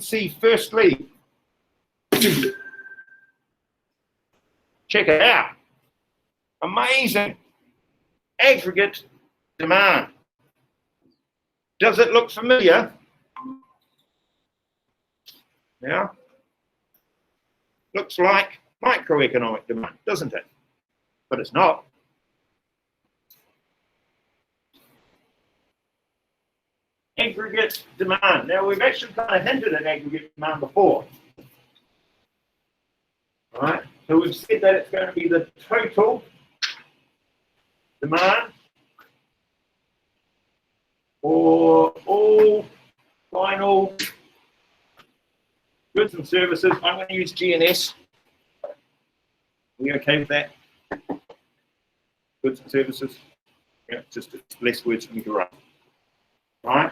see firstly, check it out, amazing, aggregate demand. Does it look familiar? Yeah. Looks like microeconomic demand, doesn't it? But it's not. Aggregate demand. Now, we've actually kind of hinted at aggregate demand before. All right, so we've said that it's going to be the total demand for all final goods and services. I'm going to use GNS. Are we okay with that? Goods and services. Yeah, just less words for me to write. Right?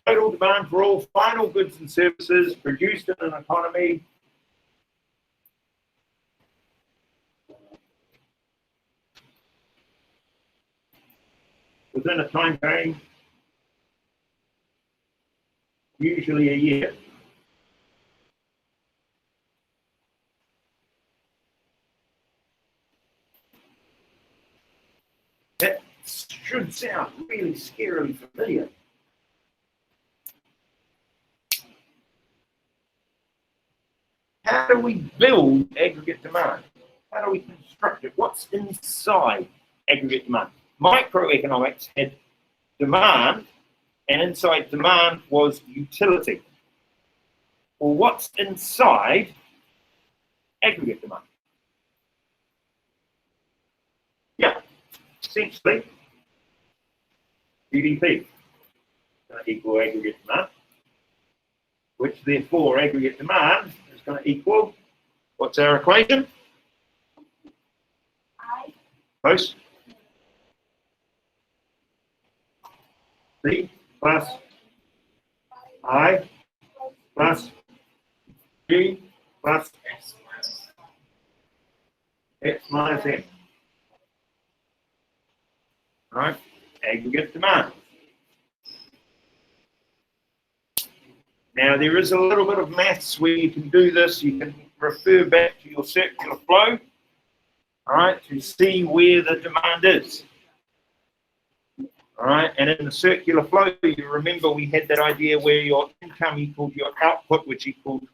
Total demand for all final goods and services produced in an economy within a time frame, usually a year. That should sound really scarily familiar. How do we build aggregate demand? How do we construct it? What's inside aggregate demand? Microeconomics had demand, and inside demand was utility. Well, what's inside aggregate demand? Yeah, essentially, GDP going to equal aggregate demand, which therefore aggregate demand is going to equal, what's our equation? I. Close. C plus I plus G plus X minus M. Right? Aggregate demand. Now, there is a little bit of maths where you can do this. You can refer back to your circular flow, all right, to see where the demand is. All right, and in the circular flow, you remember we had that idea where your income equaled your output, which equaled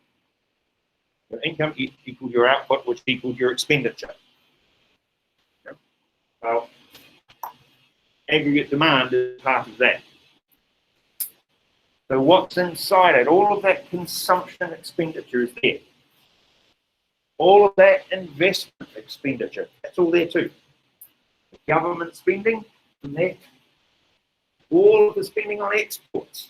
your income equaled your output, which equaled your expenditure. Yep. Well, aggregate demand is part of that. So what's inside it? All of that consumption expenditure is there. All of that investment expenditure, that's all there too. The government spending, and that. All of the spending on exports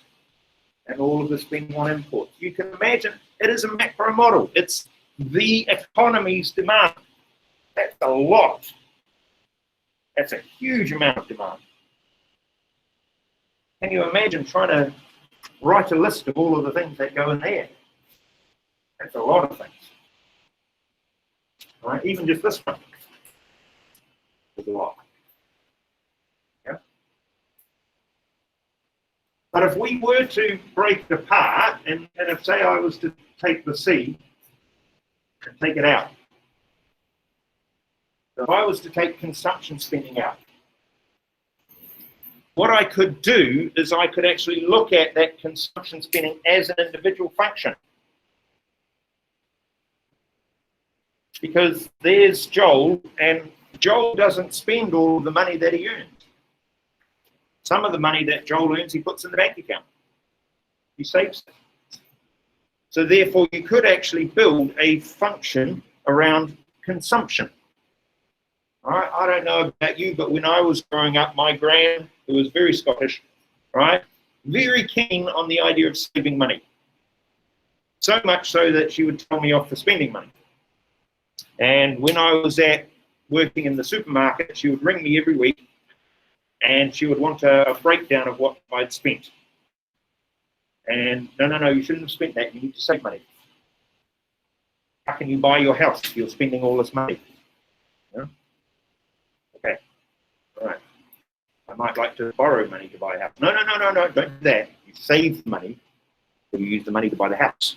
and all of the spending on imports. You can imagine it is a macro model. It's the economy's demand. That's a lot. That's a huge amount of demand. Can you imagine trying to write a list of all of the things that go in there? That's a lot of things. All right, even just this one is a lot. Yeah. But if we were to break it apart, and if say I was to take the C and take it out, if I was to take consumption spending out, what I could do is I could actually look at that consumption spending as an individual function. Because there's Joel, and Joel doesn't spend all of the money that he earns. Some of the money that Joel earns, he puts in the bank account. He saves it. So therefore, you could actually build a function around consumption. All right, I don't know about you, but when I was growing up, my gran, who was very Scottish, right, very keen on the idea of saving money. So much so that she would tell me off for spending money. And when I was working in the supermarket, she would ring me every week and she would want a breakdown of what I'd spent. And no, you shouldn't have spent that. You need to save money. How can you buy your house if you're spending all this money? Yeah? Okay, all right. I might like to borrow money to buy a house. No, don't do that. You save money. Or you use the money to buy the house.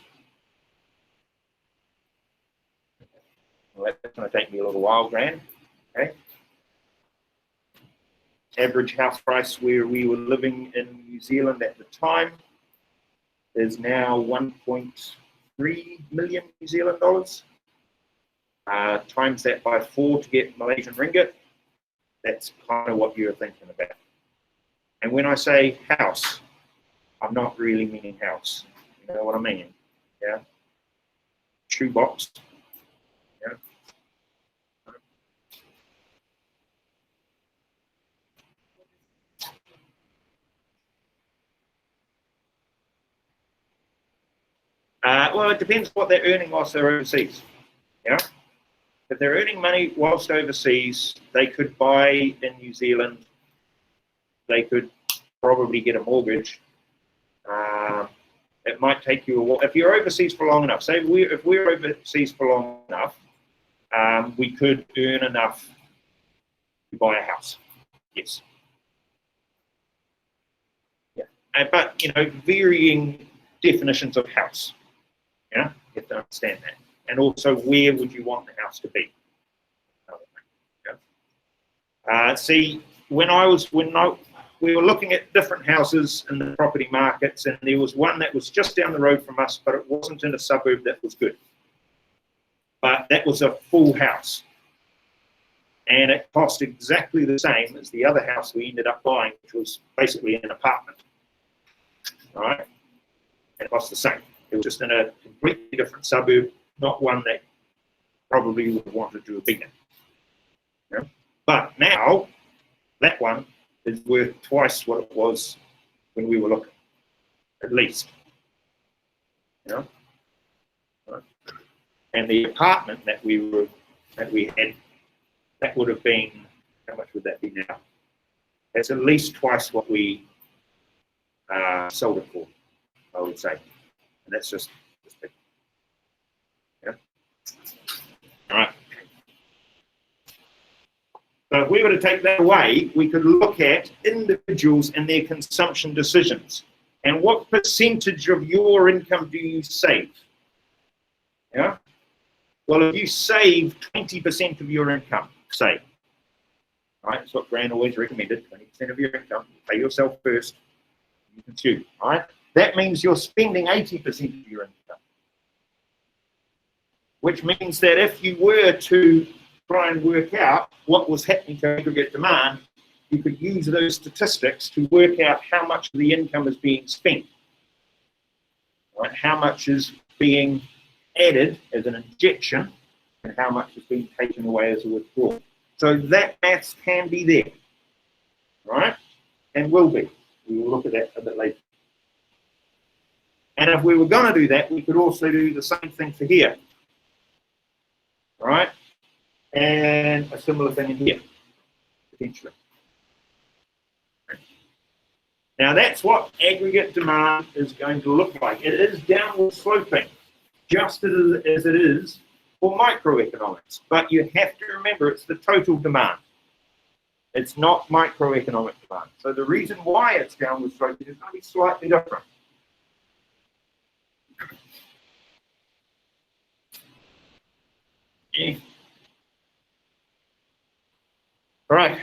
Well, that's going to take me a little while, Gran. Okay. Average house price where we were living in New Zealand at the time is now 1.3 million New Zealand dollars. Times that by 4 to get Malaysian ringgit. That's kind of what you're thinking about. And when I say house, I'm not really meaning house. You know what I mean? Yeah. Shoebox. Yeah. Well, it depends what they're earning whilst they're overseas. Yeah. If they're earning money whilst overseas, they could buy in New Zealand. They could probably get a mortgage. It might take you a while. If you're overseas for long enough, say if we're overseas for long enough, we could earn enough to buy a house. Yes. Yeah. But, you know, varying definitions of house. Yeah, you have to understand that. And also, where would you want the house to be? Yeah. See, when we were looking at different houses in the property markets, and there was one that was just down the road from us, but it wasn't in a suburb that was good. But that was a full house. And it cost exactly the same as the other house we ended up buying, which was basically an apartment. All right? It cost the same. It was just in a completely different suburb, not one that probably would have wanted to do a bigger. Yeah? But now, that one is worth twice what it was when we were looking, at least. You know? Right. And the apartment that we had, that would have been, how much would that be now? That's at least twice what we sold it for, I would say. And that's just big. Yeah. All right. So if we were to take that away, we could look at individuals and their consumption decisions. And what percentage of your income do you save? Yeah. Well, if you save 20% of your income, say, right, that's what Gran always recommended, 20% of your income, pay yourself first, you consume, right? That means you're spending 80% of your income. Which means that if you were to try and work out what was happening to aggregate demand, you could use those statistics to work out how much of the income is being spent, right? How much is being added as an injection and how much is being taken away as a withdrawal. So that maths can be there, right? And will be. We will look at that a bit later. And if we were going to do that, we could also do the same thing for here, right? And a similar thing in here, potentially. Now that's what aggregate demand is going to look like. It is downward sloping, just as it is for microeconomics. But you have to remember it's the total demand. It's not microeconomic demand. So the reason why it's downward sloping is going to be slightly different. Yeah. All right.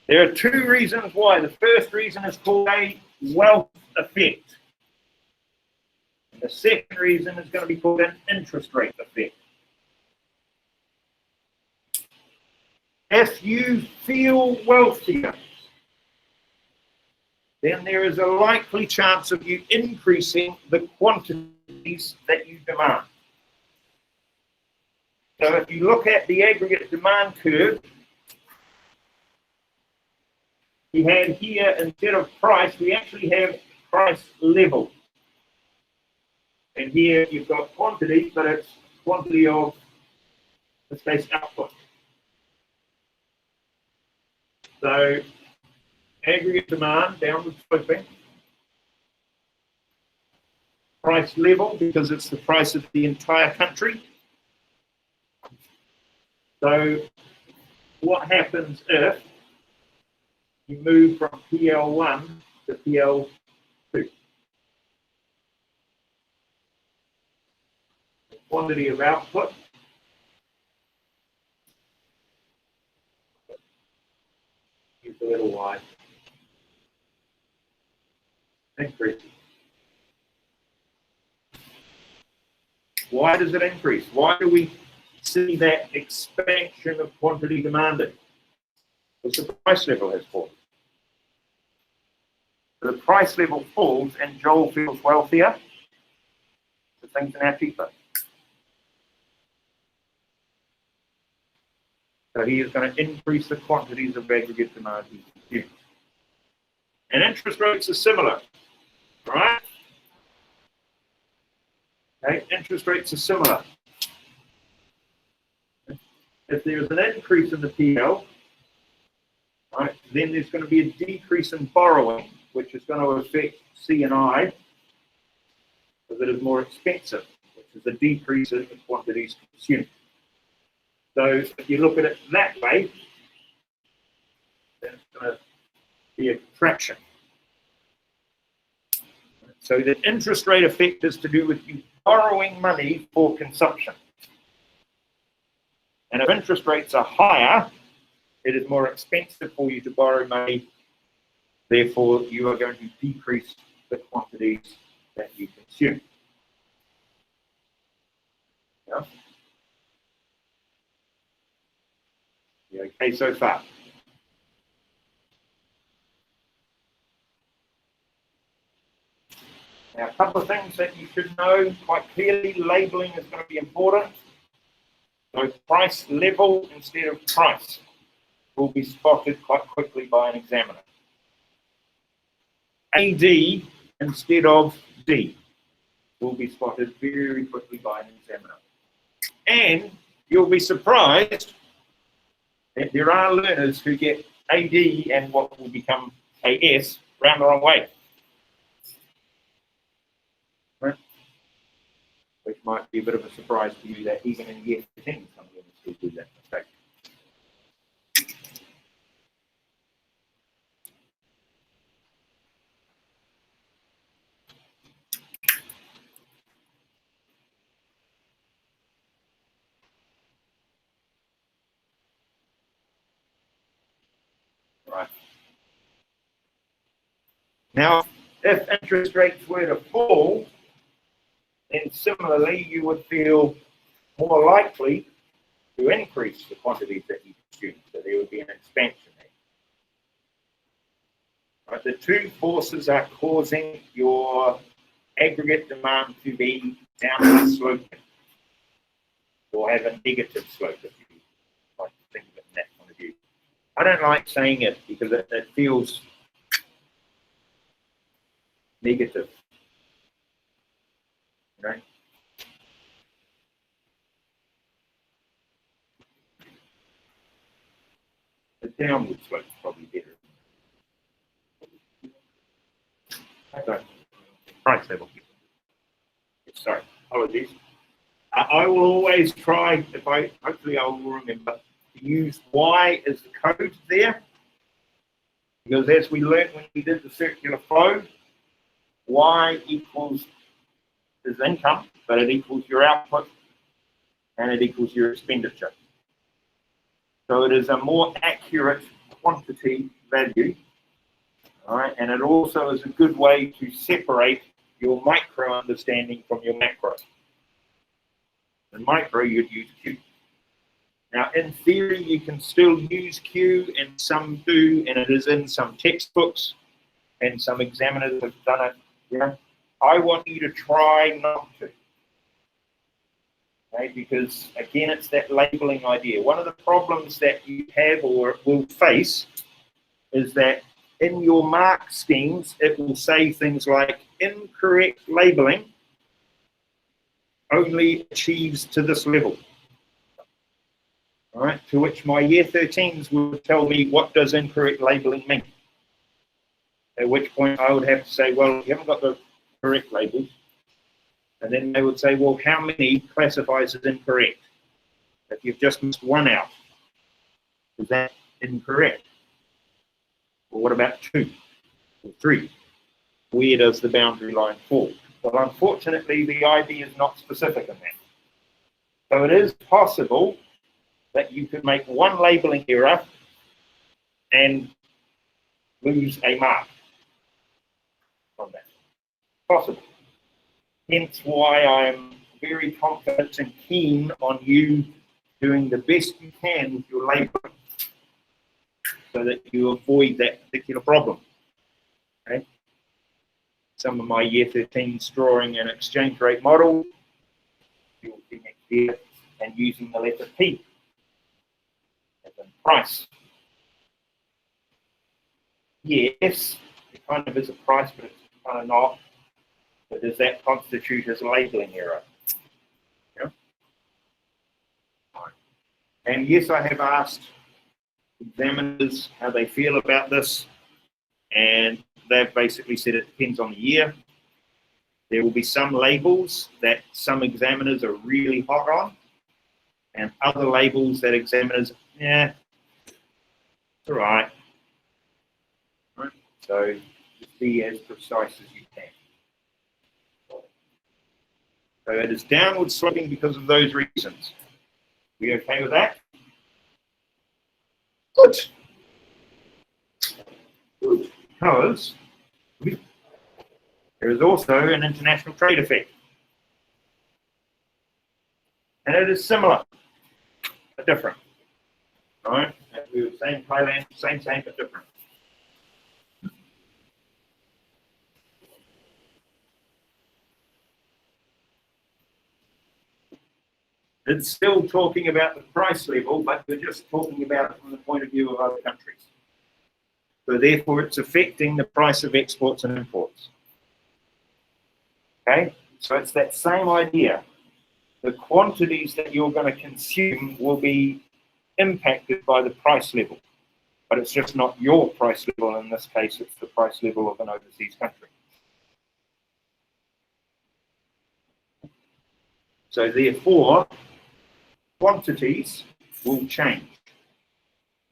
There are two reasons why. The first reason is called a wealth effect. And the second reason is going to be called an interest rate effect. If you feel wealthier, then there is a likely chance of you increasing the quantities that you demand. So if you look at the aggregate demand curve, we had here, instead of price, we actually have price level. And here you've got quantity, but it's quantity of, in this case, output. So aggregate demand, downward sloping. Price level, because it's the price of the entire country. So what happens if you move from PL1 to PL2? the quantity of output is a little wide. Increase. Why does it increase? Why do we see that expansion of quantity demanded? Because the price level has fallen. The price level falls and Joel feels wealthier, so things are now cheaper. So he is going to increase the quantities of aggregate demand he consumes. And interest rates are similar, right? Okay, interest rates are similar. If there's an increase in the PL, right, then there's going to be a decrease in borrowing, which is going to affect C&I because it is more expensive, which is a decrease in the quantities consumed. So if you look at it that way, then it's going to be a contraction. So the interest rate effect is to do with you borrowing money for consumption. And if interest rates are higher, it is more expensive for you to borrow money. Therefore, you are going to decrease the quantities that you consume. Yeah? You okay so far? Now, a couple of things that you should know quite clearly. Labeling is going to be important. So price level instead of price will be spotted quite quickly by an examiner. AD instead of D will be spotted very quickly by an examiner. And you'll be surprised that there are learners who get AD and what will become AS round the wrong way. Right? Which might be a bit of a surprise to you that even in year 10 some learners still do that mistake. Right. Now, if interest rates were to fall, then similarly you would feel more likely to increase the quantities that you consume. So there would be an expansion there. Right. The two forces are causing your aggregate demand to be downward sloping or have a negative slope, if you like to think of it in that point of view. I don't like saying it because it feels negative. Right? The downward slope is probably better. Okay. Price level. Sorry, apologies. I will always try, hopefully I will remember, to use Y as the code there. Because as we learned when we did the circular flow, Y equals is income, but it equals your output and it equals your expenditure. So it is a more accurate quantity value, all right, and it also is a good way to separate your micro understanding from your macro. In micro, you'd use Q. Now, in theory, you can still use Q, and some do, and it is in some textbooks, and some examiners have done it. Yeah, I want you to try not to. Okay, because again, it's that labeling idea. One of the problems that you have or will face is that in your mark schemes, it will say things like incorrect labeling only achieves to this level. All right, to which my year 13s will tell me what does incorrect labeling mean. At which point I would have to say, well, you haven't got the correct labels. And then they would say, well, how many classifies as incorrect? If you've just missed one out, is that incorrect? Well, what about 2 or 3? Where does the boundary line fall? Well, unfortunately, the ID is not specific in that. So it is possible that you could make one labeling error and lose a mark from that. Possible. Hence why I'm very confident and keen on you doing the best you can with your labeling so that you avoid that particular problem. Okay? Some of my year 13s drawing an exchange rate model, you'll see next year, and using the letter P as in price. Yes, it kind of is a price, but it's kind of not. But does that constitute as a labeling error? Yeah. And yes, I have asked examiners how they feel about this, and they've basically said it depends on the year. There will be some labels that some examiners are really hot on, and other labels that examiners, yeah, it's all right. Right? So just be as precise as you can. So it is downward sloping because of those reasons. We okay with that? Good. Good. Because there is also an international trade effect. And it is similar, but different. Right? As we were saying, Thailand, same, but different. It's still talking about the price level, but we're just talking about it from the point of view of other countries. So therefore, it's affecting the price of exports and imports. Okay? So it's that same idea. The quantities that you're going to consume will be impacted by the price level. But it's just not your price level in this case, it's the price level of an overseas country. So therefore, quantities will change.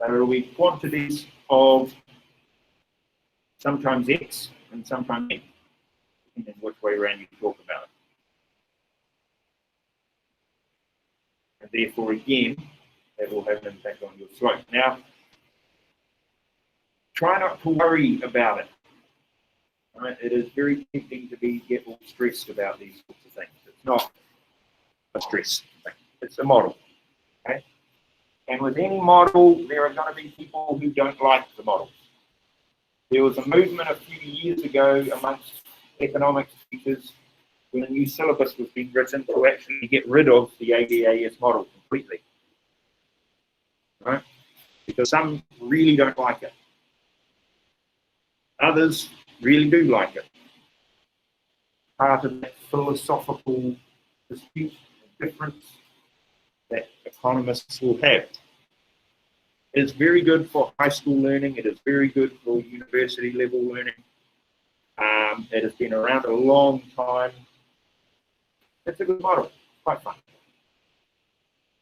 There will be quantities of sometimes X and sometimes Y, depending on which way around you talk about it. And therefore, again, that will have an impact on your slope. Now, try not to worry about it. Right? It is very tempting to get all stressed about these sorts of things. It's not a stress thing. It's a model. Okay? And with any model, there are going to be people who don't like the model. There was a movement a few years ago amongst economics teachers when a new syllabus was being written to actually get rid of the ADAS model completely. Right? Because some really don't like it. Others really do like it. Part of that philosophical dispute and difference that economists will have. It is very good for high school learning. It is very good for university level learning. It has been around a long time. It's a good model. Quite fun.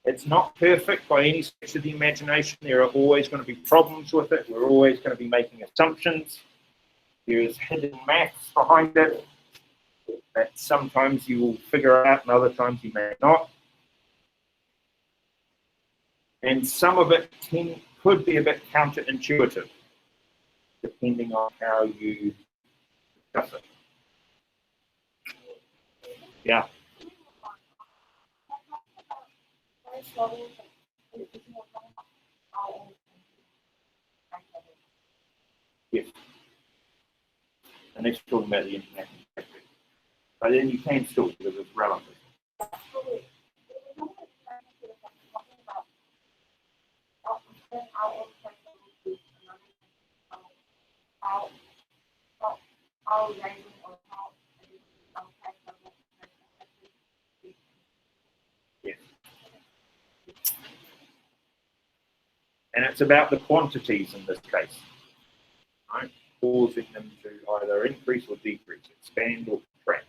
It's not perfect by any stretch of the imagination. There are always going to be problems with it. We're always going to be making assumptions. There is hidden maths behind it that sometimes you will figure out and other times you may not. And some of it could be a bit counterintuitive, depending on how you discuss it. Yeah. Yes. And that's talking about the international trade. But then you can still, because it's relative. Yes. And it's about the quantities in this case, right? Causing them to either increase or decrease, expand or contract.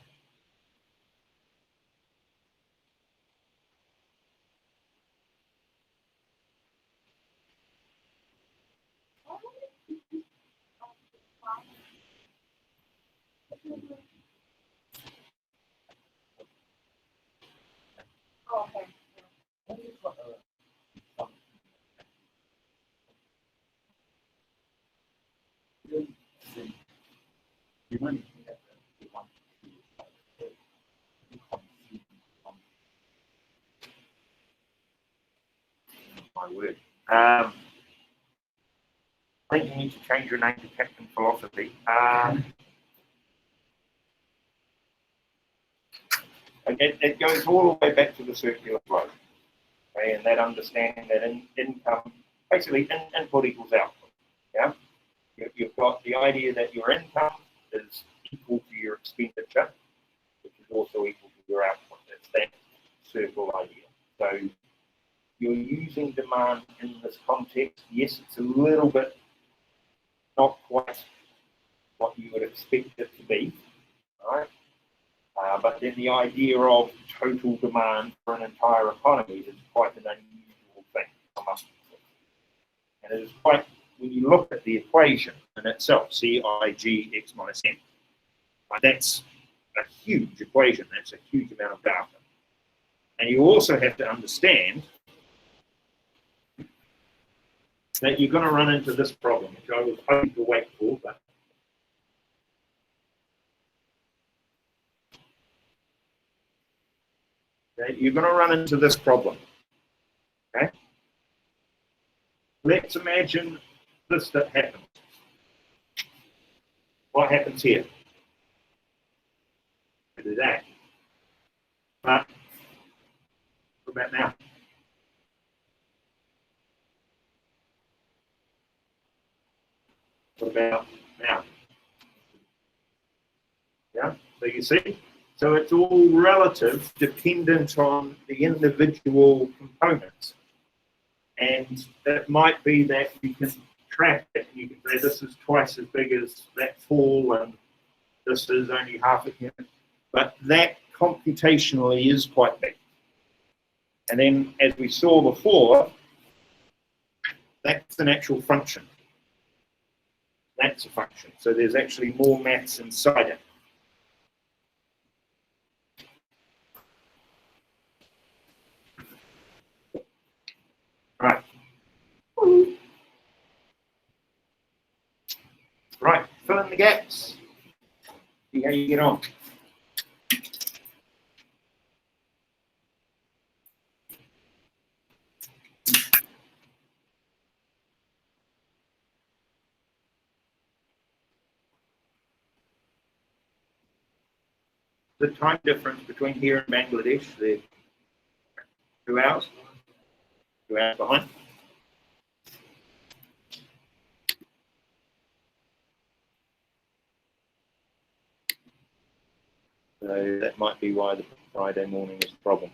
my word. I think you need to change your name to Captain Philosophy. And it goes all the way back to the circular flow. Okay, and that understanding that income, basically input equals output. Yeah, you've got the idea that your income is equal to your expenditure, which is also equal to your output. That's that circle idea. So you're using demand in this context. Yes, it's a little bit not quite what you would expect it to be, right? But then the idea of total demand for an entire economy is quite an unusual thing to come up with. And it is quite, when you look at the equation in itself, CIG X minus M, that's a huge equation. That's a huge amount of data. And you also have to understand that you're going to run into this problem, which I was hoping to wait for, but you're going to run into this problem. Okay? Let's imagine this that happens. What happens here? I do that. But what about now? What about now? Yeah, so you see? So it's all relative, dependent on the individual components. And it might be that you can track it. You can say this is twice as big as that fall, and this is only half a unit. But that computationally is quite big. And then, as we saw before, that's an actual function. That's a function. So there's actually more maths inside it. Right. Right, fill in the gaps. See how you get on. The time difference between here and Bangladesh, they're 2 hours. 2 hours behind. So that might be why the Friday morning is a problem.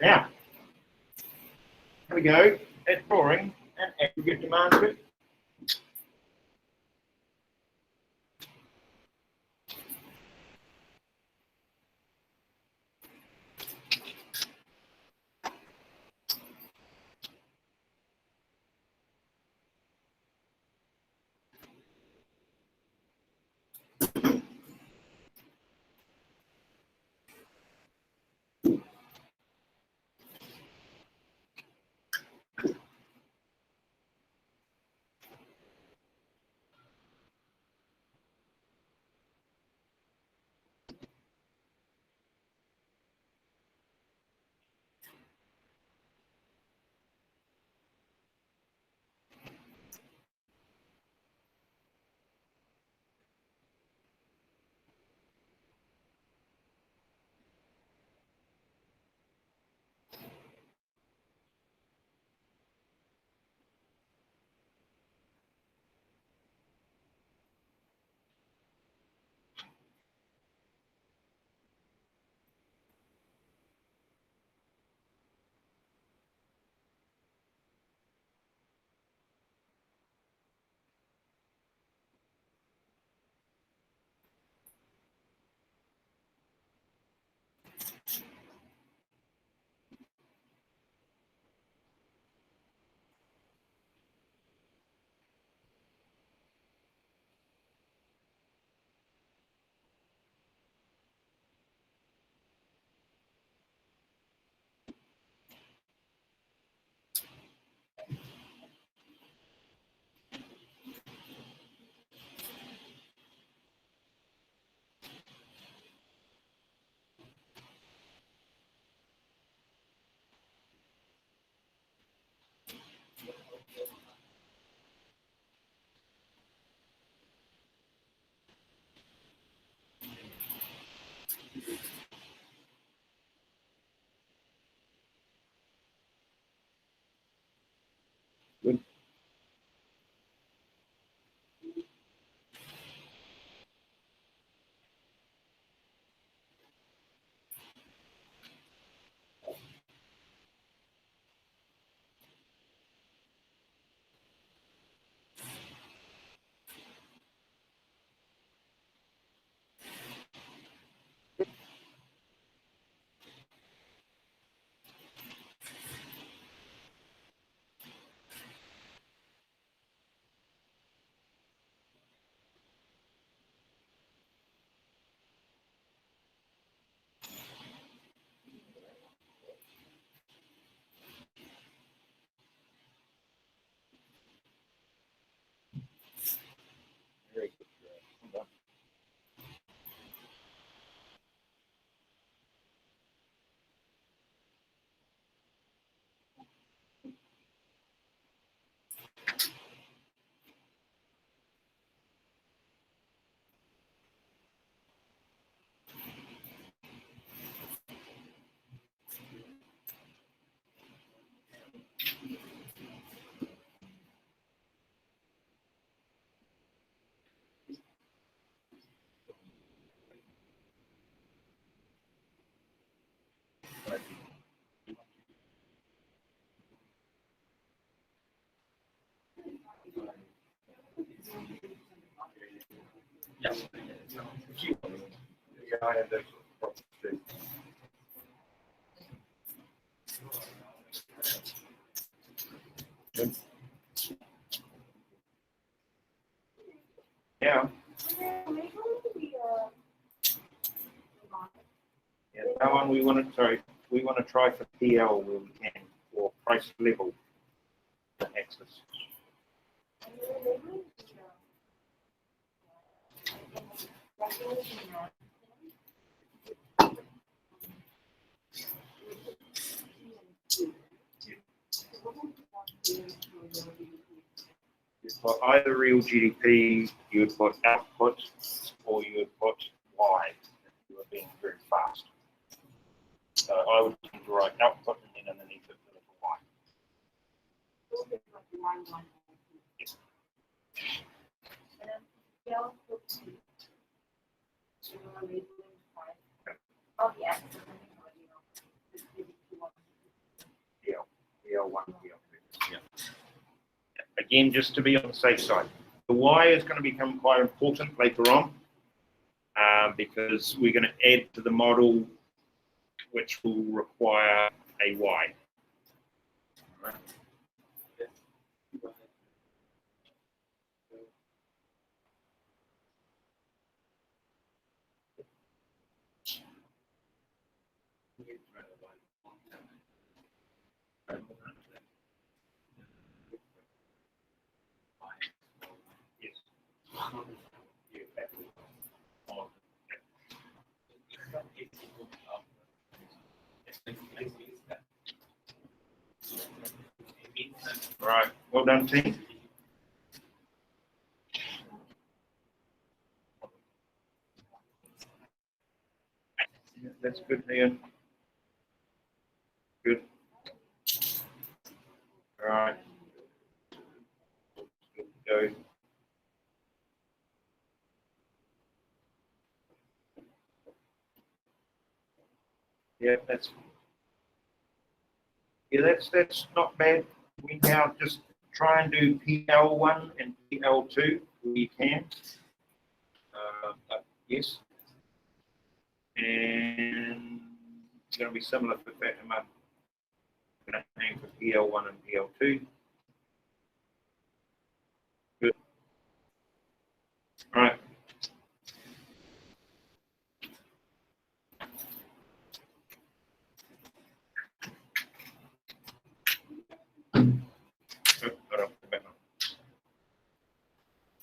Now, here we go at drawing an aggregate demand curve. Good. Very good. Well done. Yes. Yeah, I had those problems too. Good. Yeah. Yeah, that one we want to try for PL where we can, or price level axis. For either real GDP, you would put output or you would put Y if you were being very fast. So I would tend to write output and then underneath it the little Y. Yes. Again, just to be on the safe side. The Y is going to become quite important later on because we're going to add to the model which will require a Y. Right. Right, well done, team. Yeah, that's good, Ian. Good. All right. Good to go. Yeah, that's not bad. We now just try and do PL1 and PL2 where you can. Yes. And it's going to be similar for Fatima. I'm going to aim for PL1 and PL2. Good. All right.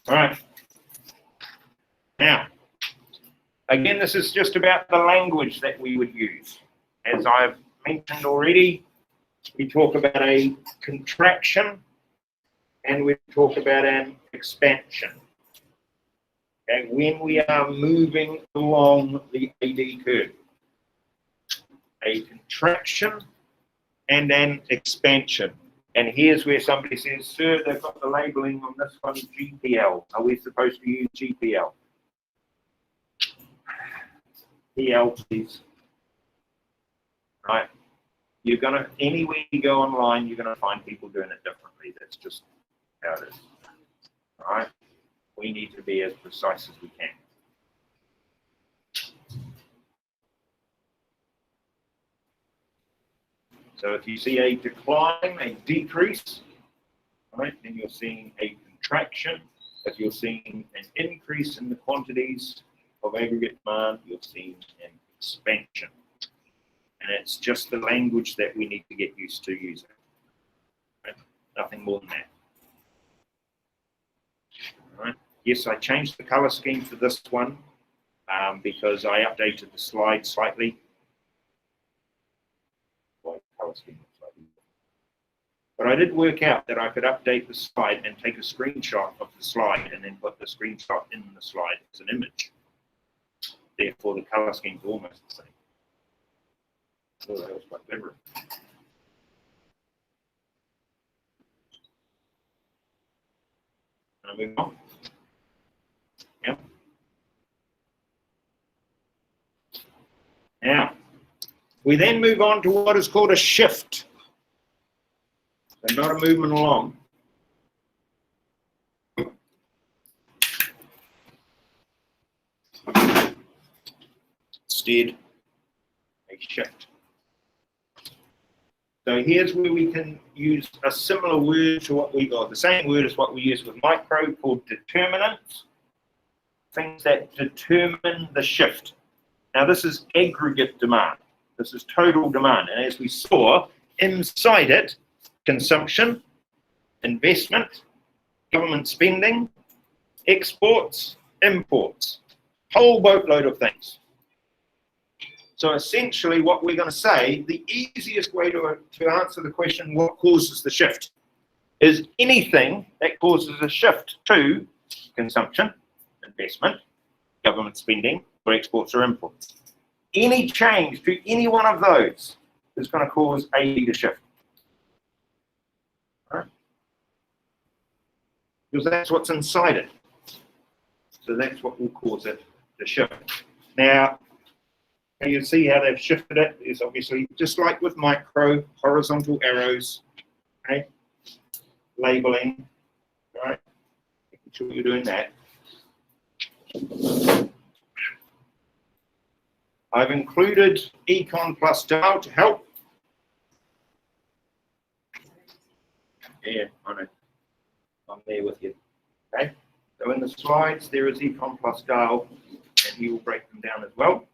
All right. Now, again, this is just about the language that we would use. As I've mentioned already, we talk about a contraction and we talk about an expansion. Okay, when we are moving along the AD curve, a contraction and an expansion. And here's where somebody says, sir, they've got the labeling on this one GPL. Are we supposed to use GPL? PL, please. Right. You're going to, anywhere you go online, you're going to find people doing it differently. That's just how it is. All right. We need to be as precise as we can. So if you see a decline, a decrease, right, then you're seeing a contraction. If you're seeing an increase in the quantities of aggregate demand, you're seeing an expansion. And it's just the language that we need to get used to using. Right? Nothing more than that. All right. Yes, I changed the color scheme for this one because I updated the slide slightly. But I did work out that I could update the slide and take a screenshot of the slide and then put the screenshot in the slide as an image. Therefore, the color scheme is almost the same. So that was quite clever. Can I move on? Yeah. Now, we then move on to what is called a shift. So not a movement along. Instead, a shift. So here's where we can use a similar word to what we got, the same word as what we use with micro, called determinants, things that determine the shift. Now this is aggregate demand. This is total demand. And as we saw, inside it, consumption, investment, government spending, exports, imports, whole boatload of things. So essentially what we're going to say, the easiest way to answer the question, what causes the shift, is anything that causes a shift to consumption, investment, government spending, or exports or imports. Any change to any one of those is going to cause AD to shift. Right? Because that's what's inside it. So that's what will cause it to shift. Now, you see how they've shifted it is obviously just like with micro, horizontal arrows, okay? Labeling, Make sure you're doing that. I've included Econ plus Dow to help. Yeah, I know. I'm there with you. Okay. So in the slides, there is Econ plus Dow, and he will break them down as well.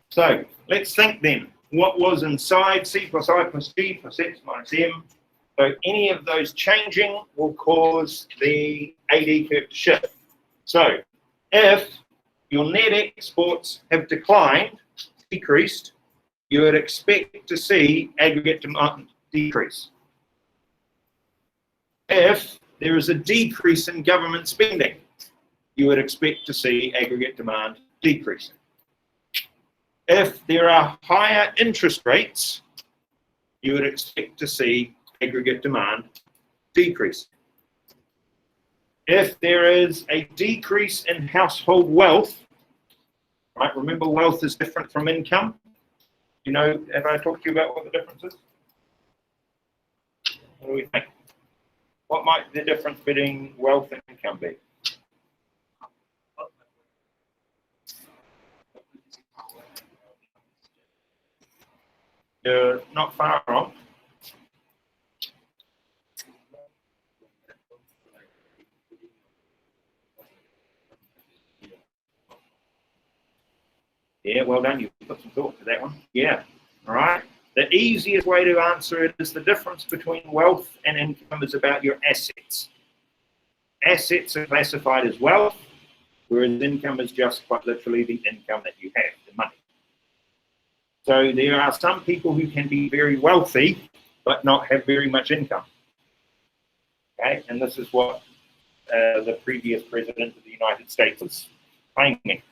So let's think then. What was inside C plus I plus G plus X minus M? So any of those changing will cause the AD curve to shift. So if your net exports have declined, decreased, you would expect to see aggregate demand decrease. If there is a decrease in government spending, you would expect to see aggregate demand decreasing. If there are higher interest rates, you would expect to see aggregate demand decrease. If there is a decrease in household wealth, right? Remember, wealth is different from income. You know, have I talked to you about what the difference is? What do we think? What might the difference between wealth and income be? You're not far off. Yeah, well done. You put some thought to that one. Yeah, all right. The easiest way to answer it is the difference between wealth and income is about your assets. Assets are classified as wealth, whereas income is just quite literally the income that you have, the money. So there are some people who can be very wealthy, but not have very much income. Okay, and this is what the previous president of the United States was claiming.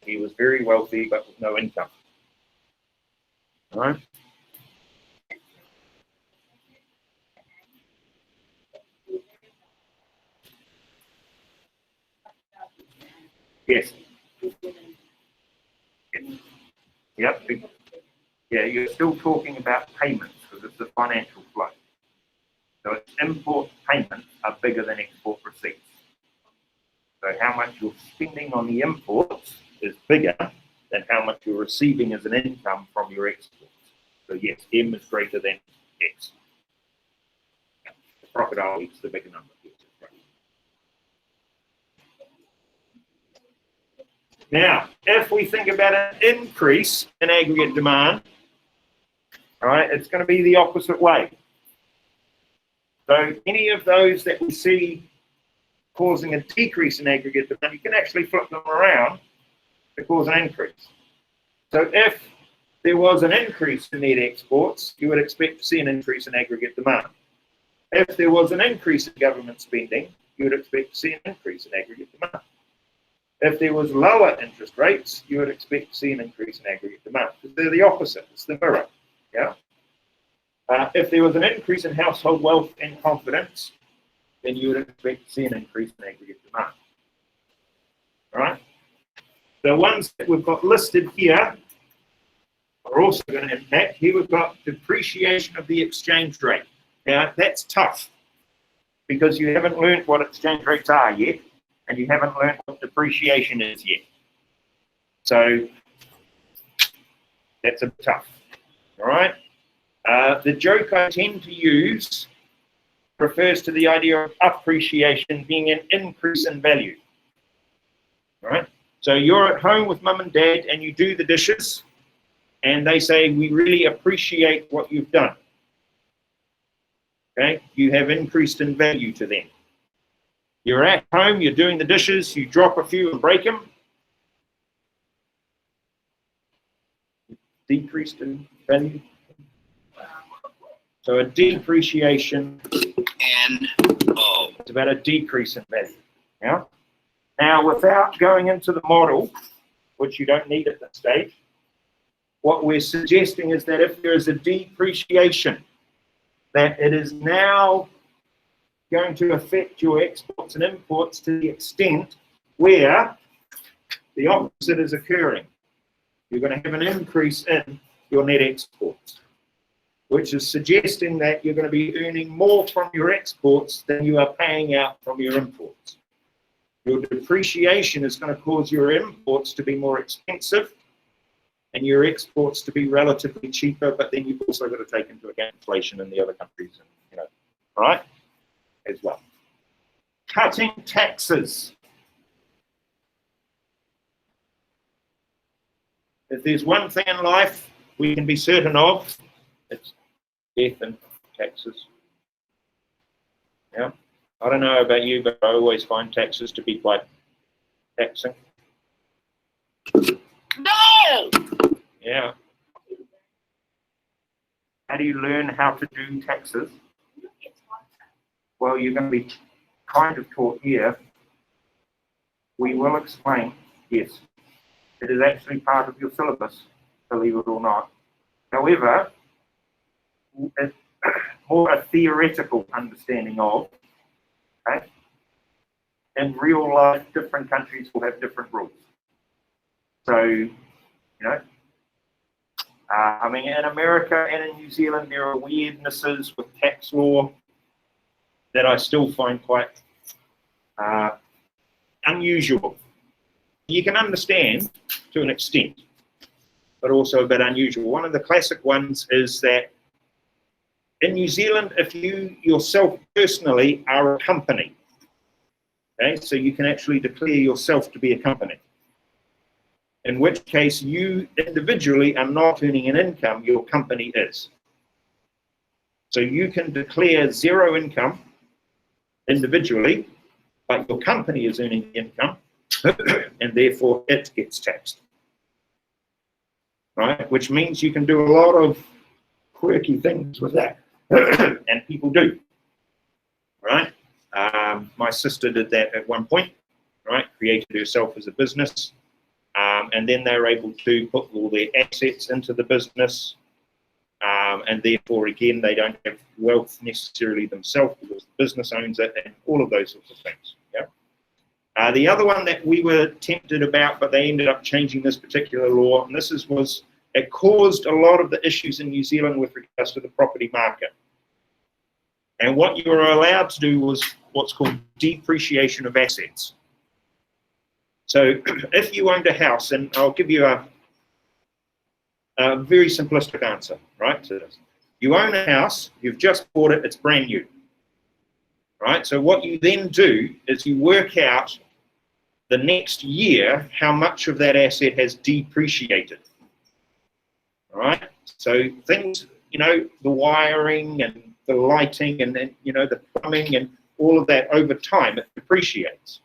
He was very wealthy, but with no income. All right. Yes. Yep. Yeah, you're still talking about payments because it's the financial flow. So import payments are bigger than export receipts. So how much you're spending on the imports is bigger than how much you're receiving as an income from your exports. So yes, M is greater than X. The crocodile eats the bigger number. Now, if we think about an increase in aggregate demand, all right, it's going to be the opposite way. So any of those that we see causing a decrease in aggregate demand, you can actually flip them around to cause an increase. So if there was an increase in net exports, you would expect to see an increase in aggregate demand. If there was an increase in government spending, you would expect to see an increase in aggregate demand. If there was lower interest rates, you would expect to see an increase in aggregate demand. Because they're the opposite, it's the mirror. Yeah. If there was an increase in household wealth and confidence, then you would expect to see an increase in aggregate demand. All right. The ones that we've got listed here are also going to impact. Here we've got depreciation of the exchange rate. Now, that's tough because you haven't learned what exchange rates are yet, and you haven't learned what depreciation is yet. So that's a bit tough. All right. The joke I tend to use refers to the idea of appreciation being an increase in value. All right. So you're at home with mum and dad and you do the dishes and they say, we really appreciate what you've done. Okay. You have increased in value to them. You're at home, you're doing the dishes, you drop a few and break them. Decreased in value. So a depreciation it's about a decrease in value. Yeah. Now, without going into the model, which you don't need at this stage, what we're suggesting is that if there is a depreciation, that it is now going to affect your exports and imports to the extent where the opposite is occurring. You're going to have an increase in your net exports. which is suggesting that you're going to be earning more from your exports than you are paying out from your imports. Your depreciation is going to cause your imports to be more expensive and your exports to be relatively cheaper, but then you've also got to take into account inflation in the other countries, and, you know, right, as well. Cutting taxes. If there's one thing in life we can be certain of, it's death and taxes. Yeah. I don't know about you, but I always find taxes to be quite taxing. No! Yeah. How do you learn how to do taxes? Well, you're going to be kind of taught here. We will explain, yes. It is actually part of your syllabus, believe it or not. However, it's more a theoretical understanding of, okay? In real life, different countries will have different rules. So, you know, I mean, in America and in New Zealand, there are weirdnesses with tax law that I still find quite unusual. You can understand to an extent, but also a bit unusual. One of the classic ones is that in New Zealand, if you yourself personally are a company, okay, so you can actually declare yourself to be a company, in which case you individually are not earning an income, your company is. So you can declare zero income individually, but your company is earning income, and therefore it gets taxed. Right? Which means you can do a lot of quirky things with that, and people do. Right? My sister did that at one point, right? Created herself as a business. And then they were able to put all their assets into the business, and therefore, again, they don't have wealth necessarily themselves because the business owns it, and all of those sorts of things. Yeah. The other one that we were tempted about, but they ended up changing this particular law, and it caused a lot of the issues in New Zealand with regards to the property market. And what you were allowed to do was what's called depreciation of assets. So if you owned a house, and I'll give you a very simplistic answer, right, to this. You own a house, you've just bought it, it's brand new, right? So what you then do is you work out the next year how much of that asset has depreciated, all right? So things, you know, the wiring and the lighting and then, you know, the plumbing and all of that over time, it depreciates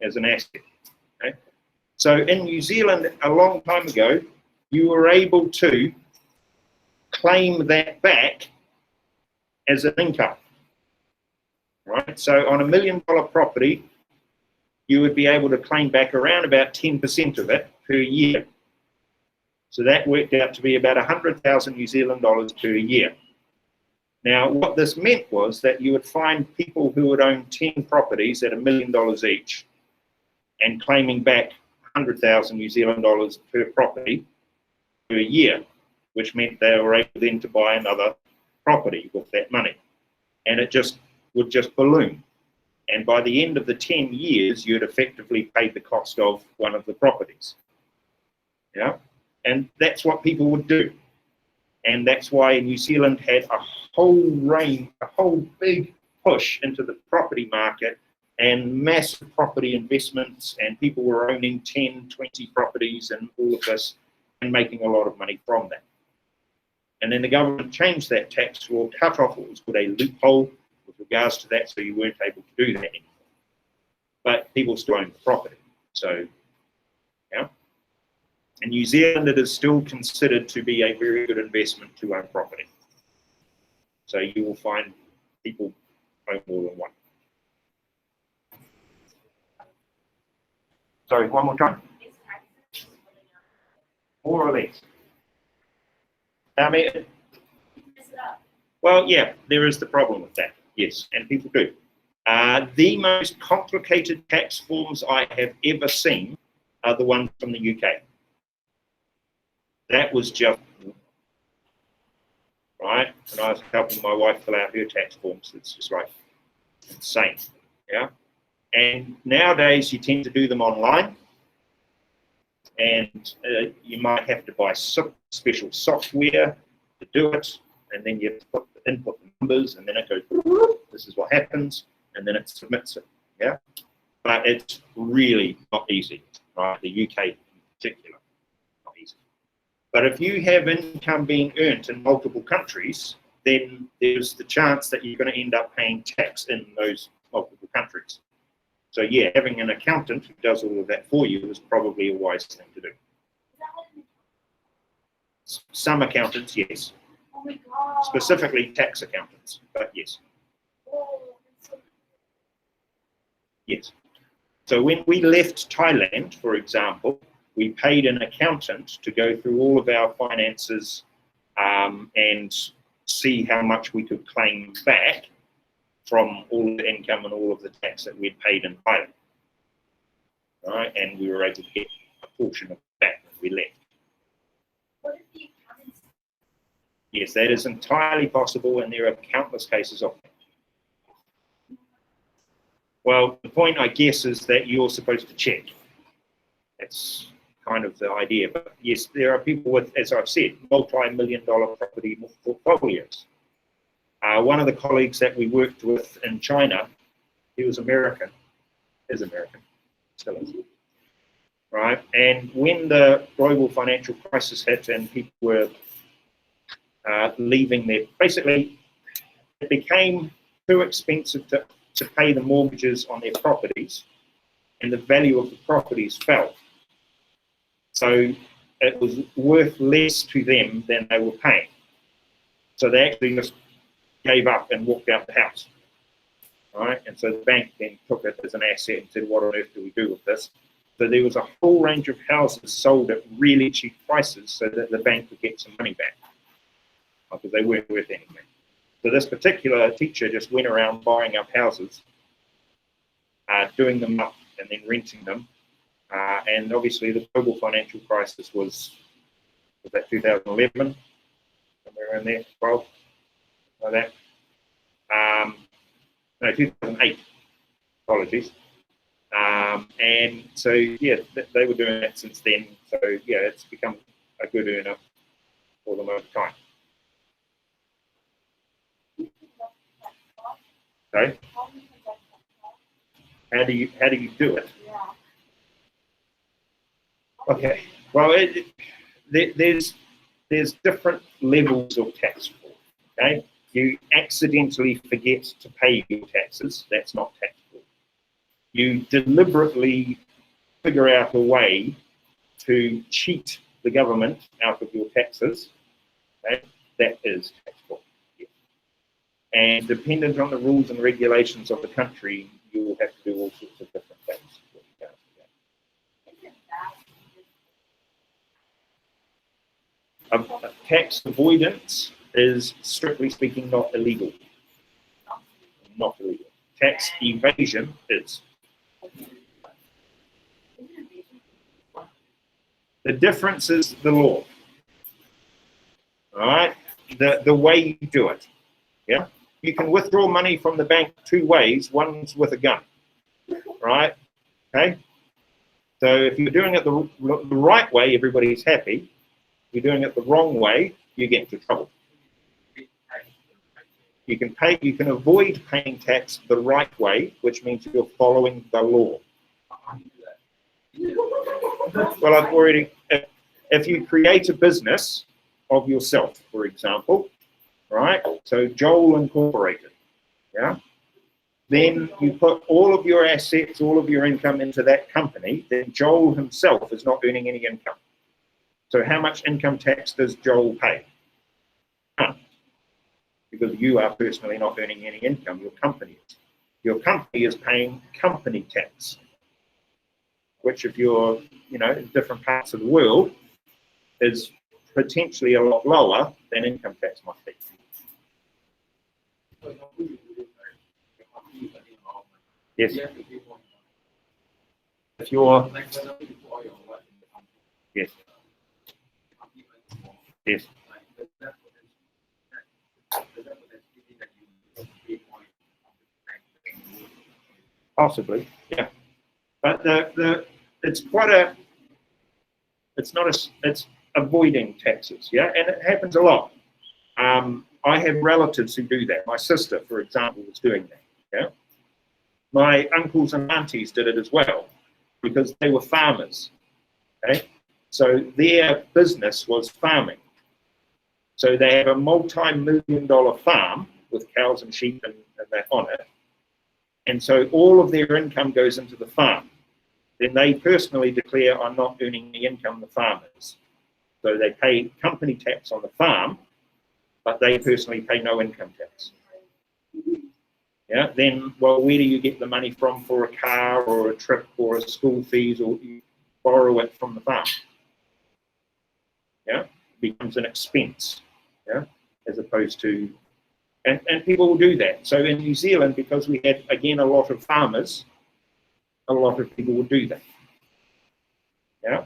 as an asset. Okay. So in New Zealand, a long time ago, you were able to claim that back as an income, right? So on $1 million property, you would be able to claim back around about 10% of it per year. So that worked out to be about 100,000 New Zealand dollars per year. Now, what this meant was that you would find people who would own 10 properties at $1 million each, and claiming back 100,000 New Zealand dollars per property per year, which meant they were able then to buy another property with that money. And it would just balloon. And by the end of the 10 years, you'd effectively paid the cost of one of the properties. Yeah? And that's what people would do. And that's why New Zealand had a whole big push into the property market and massive property investments, and people were owning 10, 20 properties and all of this and making a lot of money from that. And then the government changed that tax law, cut off what was called a loophole with regards to that, so you weren't able to do that anymore. But people still own the property. So, yeah. In New Zealand, it is still considered to be a very good investment to own property. So you will find people own more than one. Sorry, one more time. More or less. I mean, well, yeah, there is the problem with that. Yes, and people do. The most complicated tax forms I have ever seen are the ones from the UK. That was just right? And I was helping my wife fill out her tax forms. It's just like insane, yeah? And nowadays you tend to do them online, and you might have to buy special software to do it, and then you have to input the numbers, and then it goes, this is what happens, and then it submits it, yeah? But it's really not easy, right? The UK in particular, not easy. But if you have income being earned in multiple countries, then there's the chance that you're going to end up paying tax in those multiple countries. So yeah, having an accountant who does all of that for you is probably a wise thing to do. Some accountants, yes. Oh my God. Specifically tax accountants, but yes. Yes. So when we left Thailand, for example, we paid an accountant to go through all of our finances and see how much we could claim back from all the income and all of the tax that we'd paid in Thailand. Right? And we were able to get a portion of that when we left. What if the accountants? Yes, that is entirely possible, and there are countless cases of it. Well, the point, I guess, is that you're supposed to check. That's kind of the idea. But yes, there are people with, as I've said, multi-million-dollar property portfolios. One of the colleagues that we worked with in China, he was American, is American, still is, right? And when the global financial crisis hit and people were leaving their, basically, it became too expensive to pay the mortgages on their properties, and the value of the properties fell. So it was worth less to them than they were paying. So they actually just gave up and walked out the house. Right? And so the bank then took it as an asset and said, what on earth do we do with this? So there was a whole range of houses sold at really cheap prices so that the bank could get some money back, because they weren't worth anything. So this particular teacher just went around buying up houses, doing them up and then renting them. And obviously the global financial crisis was that 2011, somewhere around there, 12, like that. No, 2008, apologies. And so, yeah, they were doing that since then. So, yeah, it's become a good earner for them over time. Okay. How do you do it? Okay. Well, there's different levels of tax reform. Okay. You accidentally forget to pay your taxes. That's not taxable. You deliberately figure out a way to cheat the government out of your taxes. Okay? That is taxable. Yes. And dependent on the rules and regulations of the country, you will have to do all sorts of different things. Tax avoidance is, strictly speaking, not illegal. Not illegal. Tax evasion is. The difference is the law. All right? The way you do it. Yeah? You can withdraw money from the bank two ways. One's with a gun. Right? Okay? So if you're doing it the right way, everybody's happy. If you're doing it the wrong way, you get into trouble. You can avoid paying tax the right way, which means you're following the law. Well, I've already, if you create a business of yourself, for example, right? So Joel Incorporated, yeah? Then you put all of your assets, all of your income into that company, then Joel himself is not earning any income. So how much income tax does Joel pay? None. Because you are personally not earning any income, your company is. Your company is paying company tax, which if you're, in different parts of the world, is potentially a lot lower than income tax might be. Yes. If you're, yes. Yes. Possibly, yeah. But it's it's avoiding taxes, yeah, and it happens a lot. I have relatives who do that. My sister, for example, was doing that, yeah. My uncles and aunties did it as well because they were farmers, okay? So their business was farming. So they have a multi-million-dollar farm with cows and sheep and that on it. And so all of their income goes into the farm. Then they personally declare, I'm not earning any income, the farmers. So they pay company tax on the farm, but they personally pay no income tax. Yeah, then, well, where do you get the money from for a car or a trip or a school fees, or you borrow it from the farm? Yeah, it becomes an expense, yeah, as opposed to, and people will do that. So in New Zealand, because we had, again, a lot of farmers, a lot of people would do that, yeah.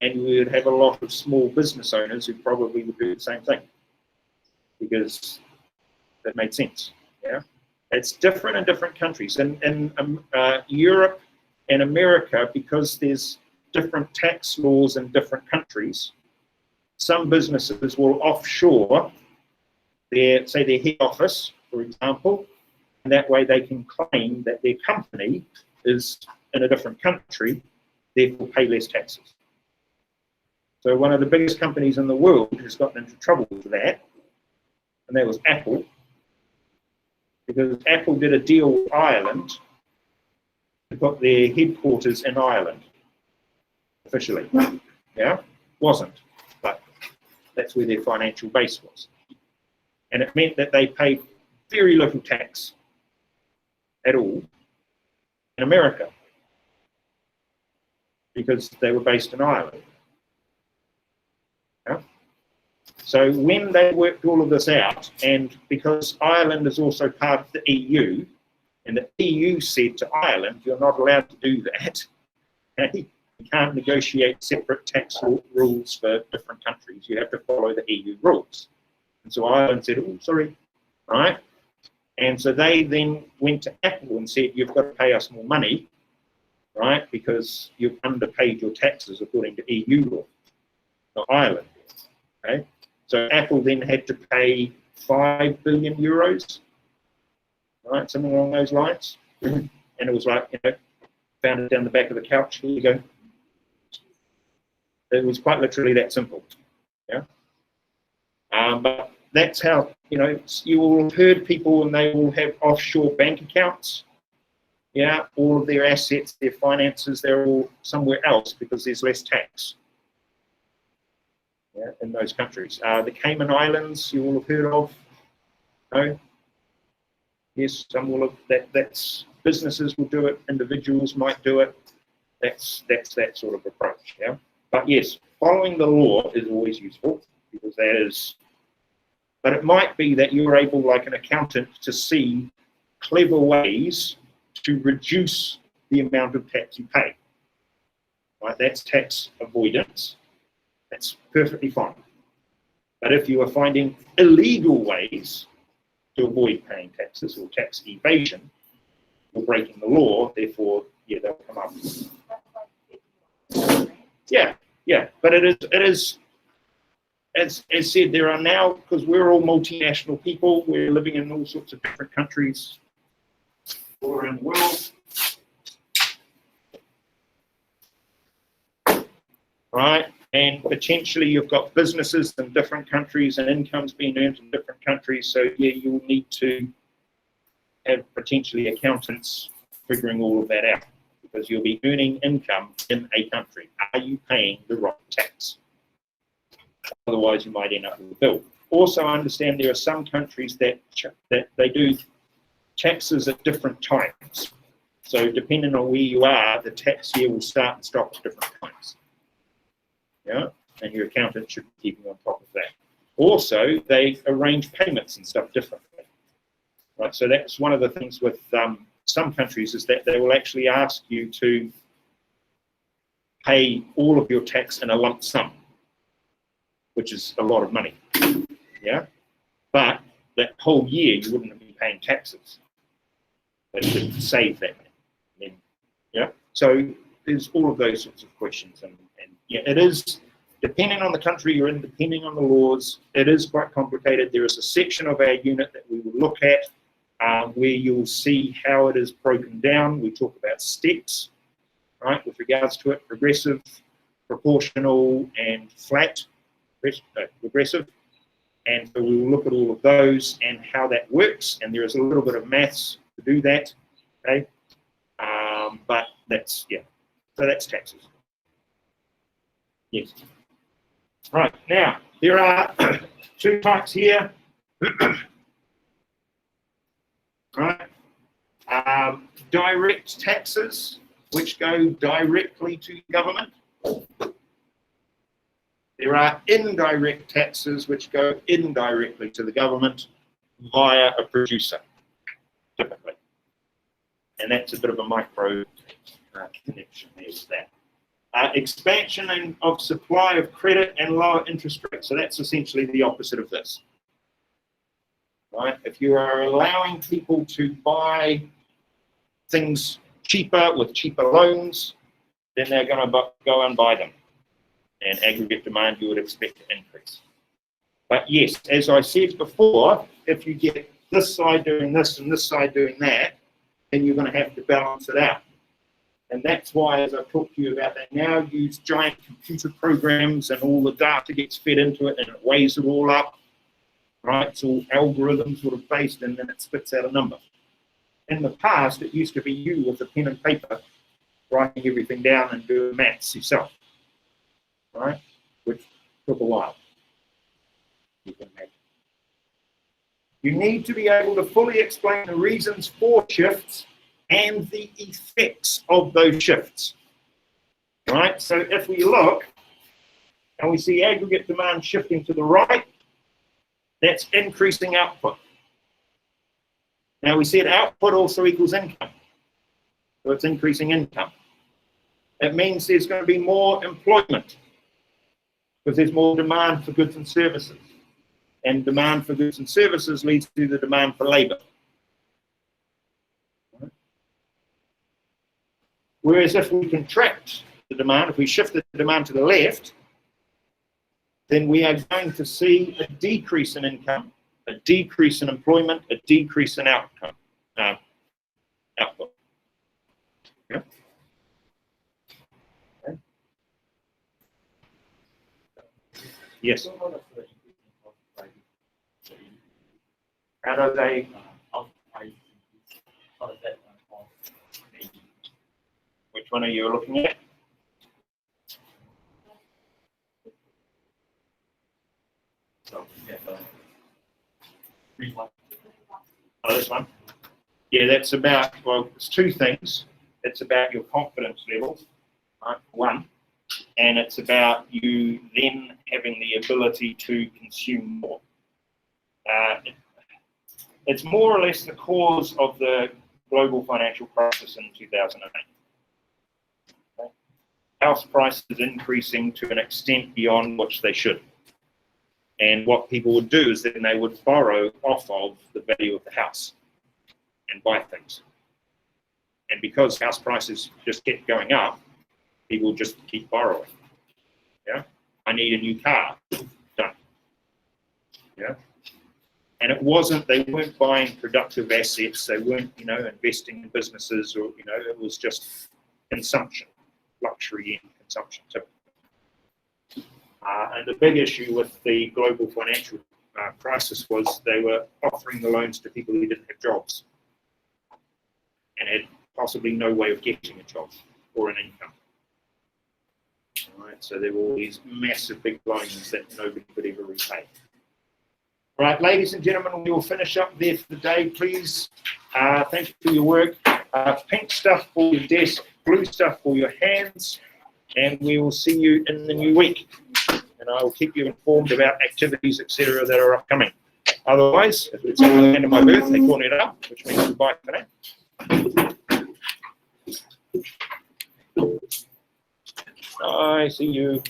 And we would have a lot of small business owners who probably would do the same thing because that made sense, yeah. It's different in different countries. In Europe and America, because there's different tax laws in different countries, some businesses will offshore their, say, their head office, for example, and that way they can claim that their company is in a different country, therefore pay less taxes. So one of the biggest companies in the world has gotten into trouble with that, and that was Apple, because Apple did a deal with Ireland to put their headquarters in Ireland, officially. Yeah, wasn't, but that's where their financial base was. And it meant that they paid very little tax at all in America because they were based in Ireland. Yeah? So when they worked all of this out, and because Ireland is also part of the EU, and the EU said to Ireland, you're not allowed to do that. Okay? You can't negotiate separate tax rules for different countries. You have to follow the EU rules. And so Ireland said, oh, sorry, right? And so they then went to Apple and said, you've got to pay us more money, right? Because you've underpaid your taxes according to EU law, not Ireland. Okay? So Apple then had to pay 5 billion euros, right? Something along those lines. And it was like, you know, found it down the back of the couch, here you go. It was quite literally that simple. Yeah. But that's how, you know, you will have heard people and they will have offshore bank accounts. Yeah, all of their assets, their finances, they're all somewhere else because there's less tax. Yeah, in those countries. The Cayman Islands, you will have heard of. No? Yes, some will have. That's businesses will do it. Individuals might do it. That's that sort of approach. Yeah. But yes, following the law is always useful because that is. But it might be that you're able, like an accountant, to see clever ways to reduce the amount of tax you pay. Right? That's tax avoidance. That's perfectly fine. But if you are finding illegal ways to avoid paying taxes or tax evasion, you're breaking the law, therefore, yeah, they'll come up. Yeah, yeah. But it is as said, there are now, because we're all multinational people, we're living in all sorts of different countries all around the world. Right? And potentially you've got businesses in different countries and incomes being earned in different countries. So yeah, you'll need to have potentially accountants figuring all of that out because you'll be earning income in a country. Are you paying the right tax? Otherwise you might end up with a bill. Also understand there are some countries that they do taxes at different times. So depending on where you are, the tax year will start and stop at different times. Yeah, and your accountant should be keeping on top of that. Also, they arrange payments and stuff differently. Right, so that's one of the things with some countries is that they will actually ask you to pay all of your tax in a lump sum, which is a lot of money. Yeah, but that whole year you wouldn't be paying taxes. They should save that money. And then, yeah. So there's all of those sorts of questions, and yeah, it is depending on the country you're in, depending on the laws. It is quite complicated. There is a section of our unit that we will look at where you'll see how it is broken down. We talk about steps, right, with regards to it: progressive, proportional, and flat, regressive. And so we will look at all of those and how that works. And there is a little bit of maths to do that, okay? But that's, yeah, so that's taxes. Yes. Right, now, there are two types here. Right. Direct taxes, which go directly to government. There are indirect taxes which go indirectly to the government via a producer, typically. And that's a bit of a micro connection there with that. Expansion of supply of credit and lower interest rates. So that's essentially the opposite of this. Right? If you are allowing people to buy things cheaper with cheaper loans, then they're going to go and buy them. And aggregate demand you would expect to increase. But yes, as I said before, if you get this side doing this and this side doing that, then you're going to have to balance it out. And that's why, as I've talked to you about that now, use giant computer programs and all the data gets fed into it and it weighs it all up, right? It's all algorithms sort of based, and then it spits out a number. In the past, it used to be you with a pen and paper writing everything down and doing maths yourself. Right, which took a while. You need to be able to fully explain the reasons for shifts and the effects of those shifts. Right, so if we look and we see aggregate demand shifting to the right, that's increasing output. Now we said output also equals income, so it's increasing income. It means there's going to be more employment, because there's more demand for goods and services. And demand for goods and services leads to the demand for labor. Whereas if we contract the demand, if we shift the demand to the left, then we are going to see a decrease in income, a decrease in employment, a decrease in output. Yeah. Yes. How do they? Which one are you looking at? Oh, this one. Yeah, that's about, well, it's two things. It's about your confidence levels, right? One. And it's about you then having the ability to consume more. It's more or less the cause of the global financial crisis in 2008. Okay. House prices increasing to an extent beyond which they should. And what people would do is then they would borrow off of the value of the house and buy things. And because house prices just kept going up, people just keep borrowing. Yeah, I need a new car. Done. Yeah, and it wasn't. They weren't buying productive assets. They weren't, investing in businesses, or it was just consumption, luxury and consumption. So, and the big issue with the global financial crisis was they were offering the loans to people who didn't have jobs and had possibly no way of getting a job or an income. All right, so there were all these massive big loans that nobody could ever repay. All right, ladies and gentlemen, we will finish up there for the day, please. Thank you for your work. Pink stuff for your desk, blue stuff for your hands, and we will see you in the new week. And I will keep you informed about activities, etc., that are upcoming. Otherwise, if it's at the end of my birthday, calling it up, which means goodbye for now. I see you.